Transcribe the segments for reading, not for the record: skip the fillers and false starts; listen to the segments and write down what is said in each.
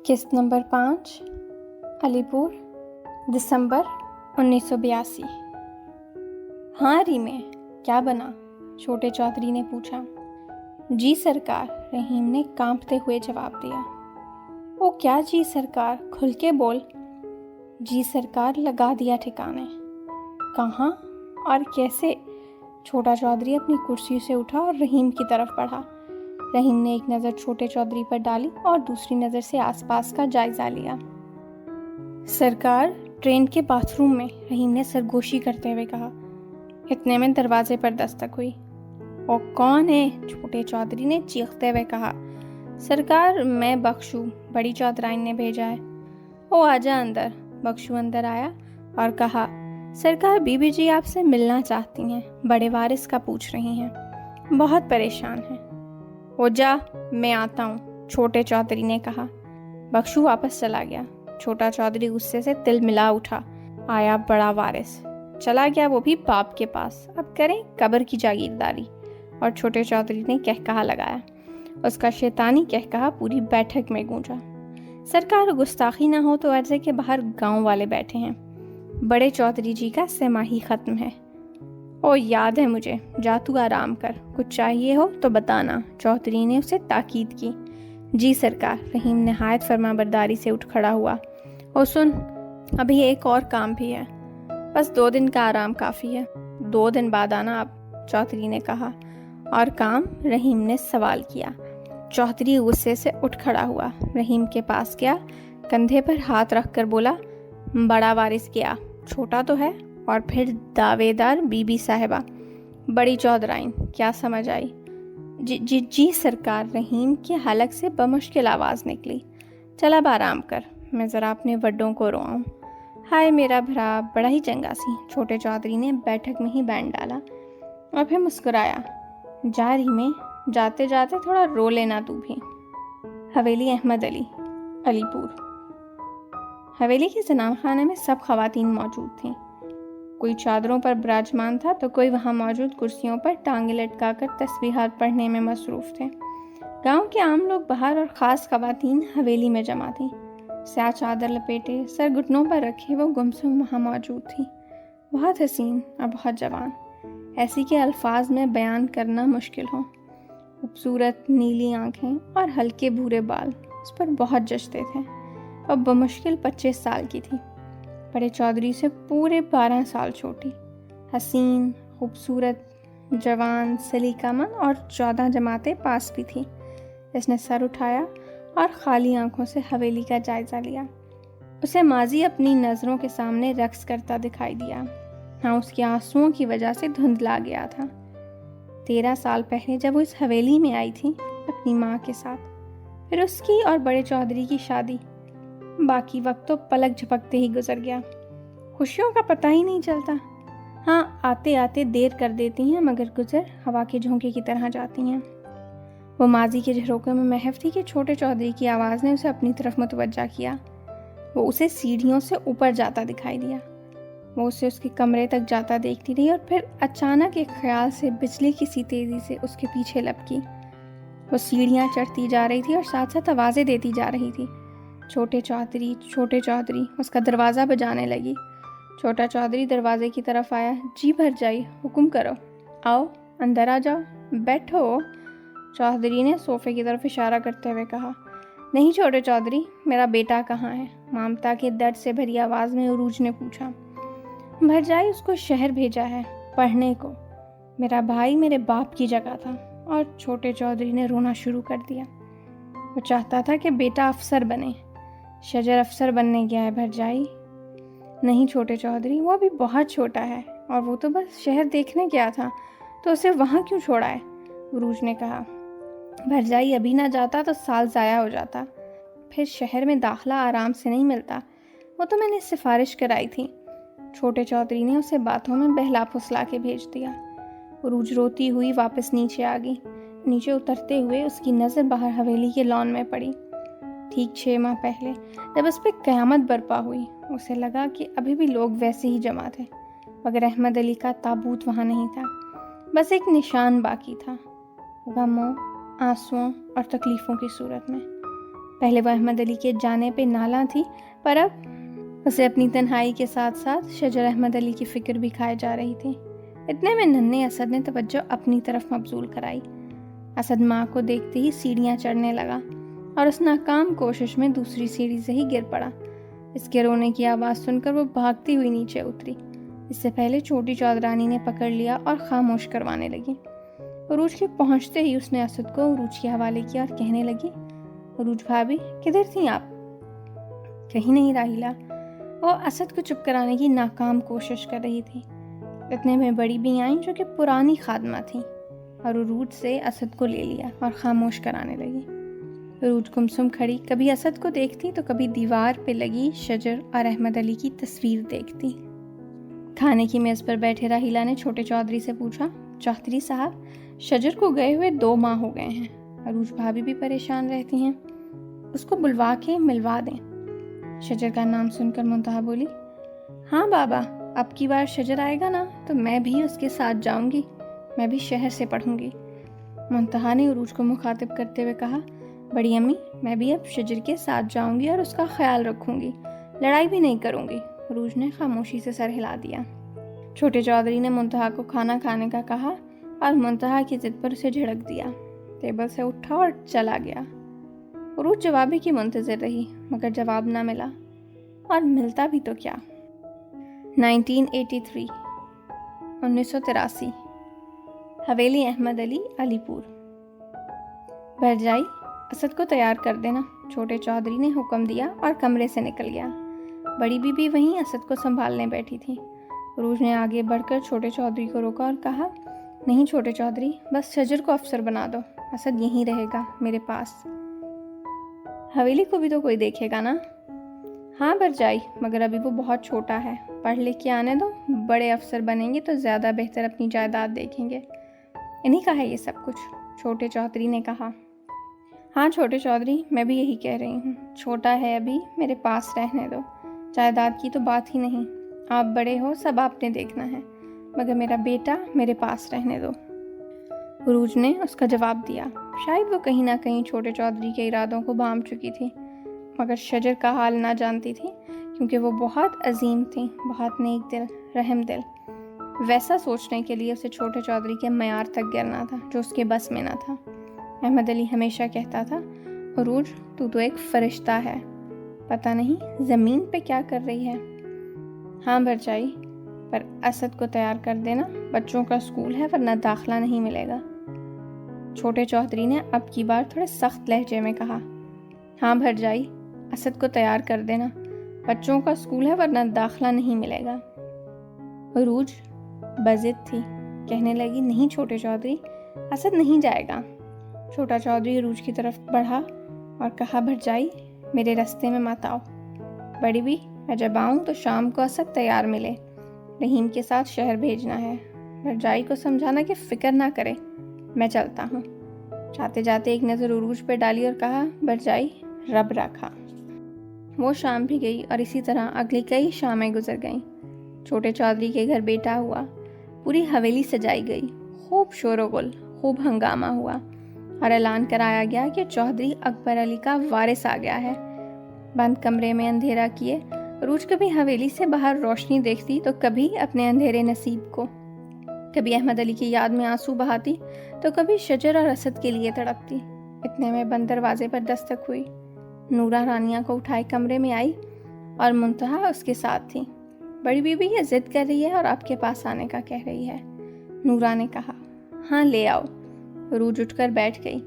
किस्त नंबर 5, अलीपुर, दिसंबर 1982। हाँ रीमे, क्या बना? छोटे चौधरी ने पूछा। जी सरकार, रहीम ने कांपते हुए जवाब दिया। ओ क्या जी सरकार, खुल के बोल। जी सरकार, लगा दिया ठिकाने। कहाँ और कैसे? छोटा चौधरी अपनी कुर्सी से उठा और रहीम की तरफ बढ़ा। रहीम ने एक नज़र छोटे चौधरी पर डाली और दूसरी नज़र से आसपास का जायजा लिया। सरकार, ट्रेन के बाथरूम में, रहीम ने सरगोशी करते हुए कहा। इतने में दरवाजे पर दस्तक हुई। ओ कौन है? छोटे चौधरी ने चीखते हुए कहा। सरकार, मैं बख्शू, बड़ी चौधराइन ने भेजा है। ओ आजा अंदर। बख्शू अंदर आया और कहा, सरकार, बीबी जी आपसे मिलना चाहती हैं, बड़े वारिस का पूछ रही हैं, बहुत परेशान हैं। ओ जा, मैं आता हूँ, छोटे चौधरी ने कहा। बख्शू वापस चला गया। छोटा चौधरी गुस्से से तिल मिला उठा। आया बड़ा वारिस, चला गया वो भी बाप के पास, अब करें कब्र की जागीरदारी। और छोटे चौधरी ने कहकहा लगाया। उसका शैतानी कहकहा पूरी बैठक में गूंजा। सरकार, गुस्ताखी ना हो तो अर्जे के बाहर गांव वाले बैठे हैं, बड़े चौधरी जी का सेमाही खत्म है। ओ याद है मुझे, जा तू आराम कर, कुछ चाहिए हो तो बताना, चौधरी ने उसे ताकीद की। जी सरकार, रहीम नहायत फरमाबरदारी से उठ खड़ा हुआ। ओ सुन, अभी एक और काम भी है, बस 2 दिन का आराम काफ़ी है, 2 दिन बाद आना आप, चौधरी ने कहा। और काम? रहीम ने सवाल किया। चौधरी गुस्से से उठ खड़ा हुआ, रहीम के पास गया, कंधे पर हाथ रख कर बोला, बड़ा वारिस गया, छोटा तो है, और फिर दावेदार बीबी साहिबा, बड़ी चौधराइन, क्या समझ आई? जी सरकार, रहीम के हलक से बमुश्किल आवाज़ निकली। चल अब आराम कर, मैं ज़रा अपने वड्डों को रोआऊं। हाय मेरा भरा, बड़ा ही चंगा सी, छोटे चौधरी ने बैठक में ही बैंड डाला और फिर मुस्कुराया। जा रीमे, जाते जाते थोड़ा रो लेना तू भी। हवेली अहमद अली, अलीपुर। हवेली के जनाब खाने में सब खवातीन मौजूद थीं। कोई चादरों पर विराजमान था तो कोई वहां मौजूद कुर्सियों पर टांगे लटकाकर तस्बीहात पढ़ने में मसरूफ थे। गांव के आम लोग बाहर और ख़ास खवातीन हवेली में जमा थीं। स्याह चादर लपेटे, सर घुटनों पर रखे वो गुमसुम वहाँ मौजूद थी, बहुत हसीन और बहुत जवान, ऐसी के अल्फाज में बयान करना मुश्किल हो। खूबसूरत नीली आंखें और हल्के भूरे बाल उस पर बहुत जचते थे और बमुश्किल 25 साल की थी। बड़े चौधरी से पूरे 12 साल छोटी, हसीन, खूबसूरत, जवान, सलीकामंद और 14 जमातें पास भी थी। इसने सर उठाया और खाली आंखों से हवेली का जायजा लिया। उसे माजी अपनी नज़रों के सामने रक्स करता दिखाई दिया। हाँ, उसके आंसुओं की वजह से धुंधला गया था। 13 साल पहले जब वो इस हवेली में आई थी अपनी माँ के साथ, फिर उसकी और बड़े चौधरी की शादी, बाकी वक्त तो पलक झपकते ही गुजर गया। खुशियों का पता ही नहीं चलता। हाँ, आते आते देर कर देती हैं, मगर गुजर हवा के झोंके की तरह जाती हैं। वो माजी के झरोखे में महव थी कि छोटे चौधरी की आवाज़ ने उसे अपनी तरफ मुतवज्जा किया। वो उसे सीढ़ियों से ऊपर जाता दिखाई दिया। वो उसे उसके कमरे तक जाता देखती रही और फिर अचानक एक ख्याल से बिजली की सी तेज़ी से उसके पीछे लपकी। वो सीढ़ियाँ चढ़ती जा रही थी और साथ साथ आवाज़ें देती जा रही थी। छोटे चौधरी, छोटे चौधरी, उसका दरवाज़ा बजाने लगी। छोटा चौधरी दरवाजे की तरफ आया। जी भरजाई, हुक्म करो, आओ अंदर आ जाओ, बैठो, चौधरी ने सोफे की तरफ इशारा करते हुए कहा। नहीं छोटे चौधरी, मेरा बेटा कहाँ है? ममता के दर्द से भरी आवाज़ में उरूज ने पूछा। भरजाई, उसको शहर भेजा है पढ़ने को, मेरा भाई मेरे बाप की जगह था। और छोटे चौधरी ने रोना शुरू कर दिया। वो चाहता था कि बेटा अफसर बने। शजर अफसर बनने गया है भरजाई। नहीं छोटे चौधरी, वो अभी बहुत छोटा है और वो तो बस शहर देखने गया था, तो उसे वहाँ क्यों छोड़ा है? उरूज ने कहा। भरजाई, अभी ना जाता तो साल ज़ाया हो जाता, फिर शहर में दाखला आराम से नहीं मिलता, वो तो मैंने सिफारिश कराई थी। छोटे चौधरी ने उसे बातों में बहला फुसला के भेज दिया। उरूज रोती हुई वापस नीचे आ गई। नीचे उतरते हुए उसकी नज़र बाहर हवेली के लॉन में पड़ी। ठीक 6 माह पहले जब उस पर क़यामत बरपा हुई, उसे लगा कि अभी भी लोग वैसे ही जमा थे, मगर अहमद अली का ताबूत वहाँ नहीं था। बस एक निशान बाकी था, गमों, आंसुओं और तकलीफ़ों की सूरत में। पहले वो अहमद अली के जाने पे नाला थी, पर अब उसे अपनी तन्हाई के साथ साथ शजर अहमद अली की फिक्र भी खाए जा रही थी। इतने में नन्हे असद ने तवज्जो अपनी तरफ मबजूल कराई। असद माँ को देखते ही सीढ़ियाँ चढ़ने लगा और उस नाकाम कोशिश में दूसरी सीढ़ी से ही गिर पड़ा। इसके रोने की आवाज़ सुनकर वो भागती हुई नीचे उतरी। इससे पहले छोटी चौधरानी ने पकड़ लिया और खामोश करवाने लगी। उरूज के पहुंचते ही उसने असद को उरूज के हवाले किया और कहने लगी, उरूज भाभी किधर थी आप? कहीं नहीं राहिला। वो असद को चुप कराने की नाकाम कोशिश कर रही थी। इतने में बड़ी भी आई जो कि पुरानी खादमा थी और उरूज से असद को ले लिया और खामोश कराने लगी। उरूज गुमसुम खड़ी कभी असद को देखती तो कभी दीवार पे लगी शजर और अहमद अली की तस्वीर देखती। खाने की मेज़ पर बैठे राहिला ने छोटे चौधरी से पूछा, चौधरी साहब, शजर को गए हुए 2 माह हो गए हैं। अरूज भाभी भी परेशान रहती हैं, उसको बुलवा के मिलवा दें। शजर का नाम सुनकर मुंतहा बोली, हाँ बाबा, अब की बार शजर आएगा ना तो मैं भी उसके साथ जाऊंगी, मैं भी शहर से पढ़ूंगी। मुंतहा ने उरूज को मुखातिब करते हुए कहा, बड़ी अम्मी, मैं भी अब शजर के साथ जाऊंगी और उसका ख्याल रखूंगी, लड़ाई भी नहीं करूंगी। उरूज ने खामोशी से सर हिला दिया। छोटे चौधरी ने मुंतहा को खाना खाने का कहा और मुंतहा की जिद पर उसे झिड़क दिया। टेबल से उठा और चला गया। उरूज जवाबी की मुंतज़िर रही, मगर जवाब ना मिला, और मिलता भी तो क्या। 1983 1983 हवेली अहमद अली, अलीपुर। भरजाई, असद को तैयार कर देना, छोटे चौधरी ने हुक्म दिया और कमरे से निकल गया। बड़ी बीबी वहीं असद को संभालने बैठी थी। उरूज ने आगे बढ़कर छोटे चौधरी को रोका और कहा, नहीं छोटे चौधरी, बस शजर को अफसर बना दो, असद यहीं रहेगा मेरे पास। हवेली को भी तो कोई देखेगा ना। हाँ भरजाई, मगर अभी वो बहुत छोटा है, पढ़ लिख के आने दो, बड़े अफसर बनेंगे तो ज़्यादा बेहतर अपनी जायदाद देखेंगे। इन्हीं का है ये सब कुछ, छोटे चौधरी ने कहा। हाँ छोटे चौधरी, मैं भी यही कह रही हूँ, छोटा है अभी, मेरे पास रहने दो, जायदाद की तो बात ही नहीं, आप बड़े हो, सब आपने देखना है, मगर मेरा बेटा मेरे पास रहने दो। उरूज ने उसका जवाब दिया। शायद वो कहीं ना कहीं छोटे चौधरी के इरादों को भांप चुकी थी, मगर शजर का हाल ना जानती थी, क्योंकि वो बहुत अजीम थी, बहुत नेक दिल, रहम दिल। वैसा सोचने के लिए उसे छोटे चौधरी के मयार तक गिरना था जो उसके बस में ना था। अहमद अली हमेशा कहता था, उरूज तू तो एक फरिश्ता है, पता नहीं ज़मीन पे क्या कर रही है। हाँ भरजाई, पर असद को तैयार कर देना, बच्चों का स्कूल है वरना दाखला नहीं मिलेगा। छोटे चौधरी ने अब की बार थोड़े सख्त लहजे में कहा। हाँ भरजाई, असद को तैयार कर देना, बच्चों का स्कूल है वरना दाखला नहीं मिलेगा। उरूज बजिद थी, कहने लगी, नहीं छोटे चौधरी, असद नहीं जाएगा। छोटा चौधरी उरूज की तरफ बढ़ा और कहा, भरजाई मेरे रास्ते में मत आओ। बड़ी भी, मैं जब आऊँ तो शाम को असद तैयार मिले, रहीम के साथ शहर भेजना है। भरजाई को समझाना कि फिक्र ना करे, मैं चलता हूँ। जाते जाते एक नज़र उरूज पर डाली और कहा, भरजाई रब रखा। वो शाम भी गई और इसी तरह अगली कई शामें गुजर गईं। छोटे चौधरी के घर बेटा हुआ, पूरी हवेली सजाई गई, खूब शोरगुल, खूब हंगामा हुआ और ऐलान कराया गया कि चौधरी अकबर अली का वारिस आ गया है। बंद कमरे में अंधेरा किए उरूज कभी हवेली से बाहर रोशनी देखती तो कभी अपने अंधेरे नसीब को, कभी अहमद अली की याद में आंसू बहाती तो कभी शजर और असद के लिए तड़पती। इतने में बंद दरवाजे पर दस्तक हुई। नूरा रानिया को उठाए कमरे में आई और मुंतहा उसके साथ थी। बड़ी बीबी ये जिद कर रही है और आपके पास आने का कह रही है। नूरा ने कहा, हाँ ले आओ। उरूज उठकर बैठ गई।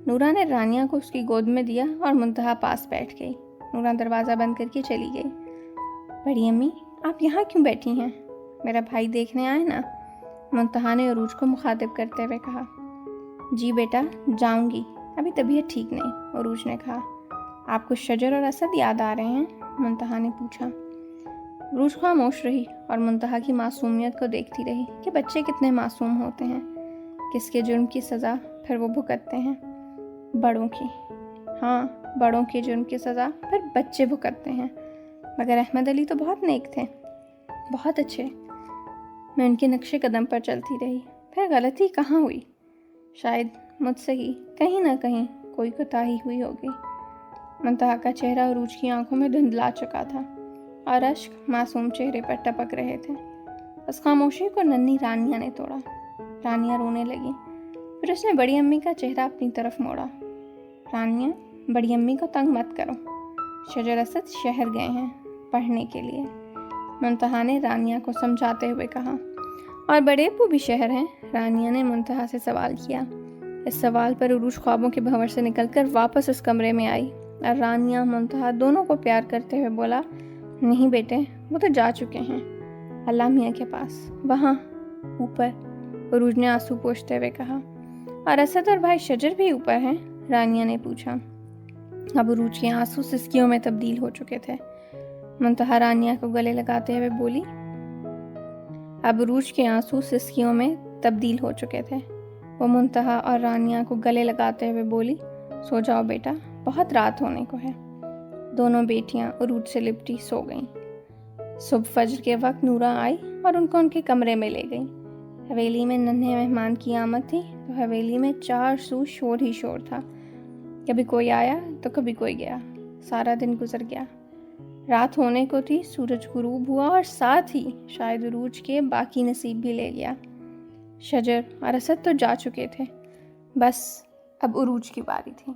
नूरा ने रानिया को उसकी गोद में दिया और मुंतहा पास बैठ गई। नूरा दरवाज़ा बंद करके चली गई। बड़ी अम्मी, आप यहाँ क्यों बैठी हैं? मेरा भाई देखने आए ना, मुंतहा ने उरूज को मुखातिब करते हुए कहा। जी बेटा, जाऊंगी, अभी तबीयत ठीक नहीं, उरूज ने कहा। आपको शजर और असद याद आ रहे हैं? मुंतहा ने पूछा। उरूज खामोश रही और मुंतहा की मासूमियत को देखती रही कि बच्चे कितने मासूम होते हैं, किसके जुर्म की सज़ा फिर वो भुगतते हैं। बड़ों की, हाँ बड़ों के जुर्म की सज़ा फिर बच्चे भुगतते हैं। मगर अहमद अली तो बहुत नेक थे, बहुत अच्छे। मैं उनके नक्शे कदम पर चलती रही, फिर गलती कहाँ हुई? शायद मुझसे ही कहीं ना कहीं कोई कोताही हुई होगी। मुंतहा का चेहरा अरूज की आंखों में धुंधला चुका था और अश्क मासूम चेहरे पर टपक रहे थे। उस खामोशी को नन्ही रानिया ने तोड़ा। रानिया रोने लगी। फिर उसने बड़ी अम्मी का चेहरा अपनी तरफ मोड़ा। रानिया, बड़ी अम्मी को तंग मत करो। शजर असद शहर गए हैं पढ़ने के लिए, मुंतहा ने रानिया को समझाते हुए कहा। और बड़े अब्बू भी शहर हैं? रानिया ने मुंतहा से सवाल किया। इस सवाल पर उरूज ख्वाबों के भंवर से निकलकर वापस उस कमरे में आई और रानिया मुंतहा दोनों को प्यार करते हुए बोला, नहीं बेटे, वो तो जा चुके हैं अल्लाह मियाँ के पास, वहाँ ऊपर। उरूज ने आंसू पोंछते हुए कहा। और असद और भाई शजर भी ऊपर हैं? रानिया ने पूछा। अब उरूज के आंसू सिसकियों में तब्दील हो चुके थे। मुंतहा रानिया को गले लगाते हुए बोली। अब उरूज के आंसू सिसकियों में तब्दील हो चुके थे। वो मुंतहा और रानिया को गले लगाते हुए बोली, सो जाओ बेटा, बहुत रात होने को है। दोनों बेटियां उरूज से लिपटी सो गईं। सुबह फजर के वक्त नूरा आई और उनको उनके कमरे में ले गई। हवेली में नन्हे मेहमान की आमद थी तो हवेली में चार सू शोर ही शोर था। कभी कोई आया तो कभी कोई गया। सारा दिन गुजर गया। रात होने को थी, सूरज गुरूब हुआ और साथ ही शायद उरूज के बाकी नसीब भी ले गया। शजर और असद तो जा चुके थे, बस अब उरूज की बारी थी।